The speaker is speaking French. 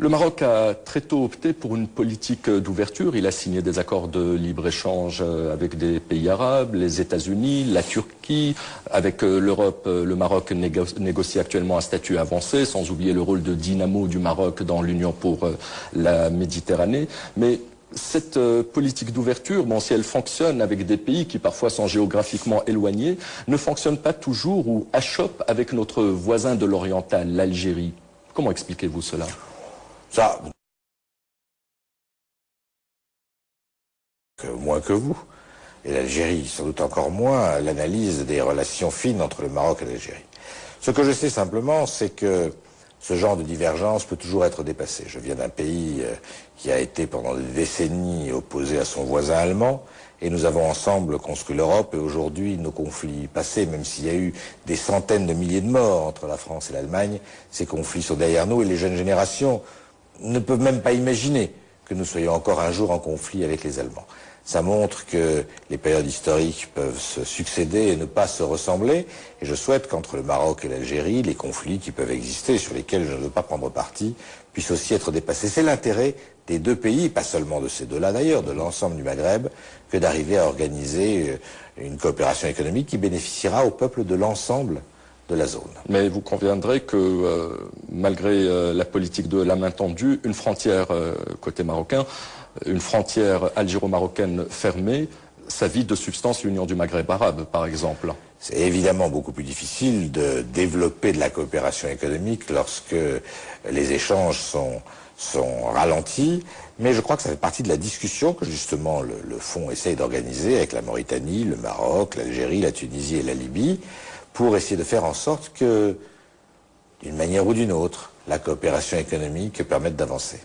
Le Maroc a très tôt opté pour une politique d'ouverture. Il a signé des accords de libre-échange avec des pays arabes, les États-Unis, la Turquie. Avec l'Europe, le Maroc négocie actuellement un statut avancé, sans oublier le rôle de dynamo du Maroc dans l'Union pour la Méditerranée. Mais cette politique d'ouverture, bon, si elle fonctionne avec des pays qui parfois sont géographiquement éloignés, ne fonctionne pas toujours ou achoppe avec notre voisin de l'oriental, l'Algérie. Comment expliquez-vous cela ? Ça, moins que vous, et l'Algérie, sans doute encore moins, l'analyse des relations fines entre le Maroc et l'Algérie. Ce que je sais simplement, c'est que ce genre de divergence peut toujours être dépassé. Je viens d'un pays qui a été pendant des décennies opposé à son voisin allemand, et nous avons ensemble construit l'Europe, et aujourd'hui, nos conflits passés, même s'il y a eu des centaines de milliers de morts entre la France et l'Allemagne, ces conflits sont derrière nous, et les jeunes générations ne peuvent même pas imaginer que nous soyons encore un jour en conflit avec les Allemands. Ça montre que les périodes historiques peuvent se succéder et ne pas se ressembler. Et je souhaite qu'entre le Maroc et l'Algérie, les conflits qui peuvent exister, sur lesquels je ne veux pas prendre parti, puissent aussi être dépassés. C'est l'intérêt des deux pays, pas seulement de ces deux-là d'ailleurs, de l'ensemble du Maghreb, que d'arriver à organiser une coopération économique qui bénéficiera au peuple de l'ensemble de la zone. Mais vous conviendrez que malgré la politique de la main tendue, une frontière côté marocain, une frontière algéro-marocaine fermée, ça vide de substance l'Union du Maghreb arabe, par exemple. C'est évidemment beaucoup plus difficile de développer de la coopération économique lorsque les échanges sont ralentis, mais je crois que ça fait partie de la discussion que justement le Fonds essaye d'organiser avec la Mauritanie, le Maroc, l'Algérie, la Tunisie et la Libye, pour essayer de faire en sorte que, d'une manière ou d'une autre, la coopération économique permette d'avancer.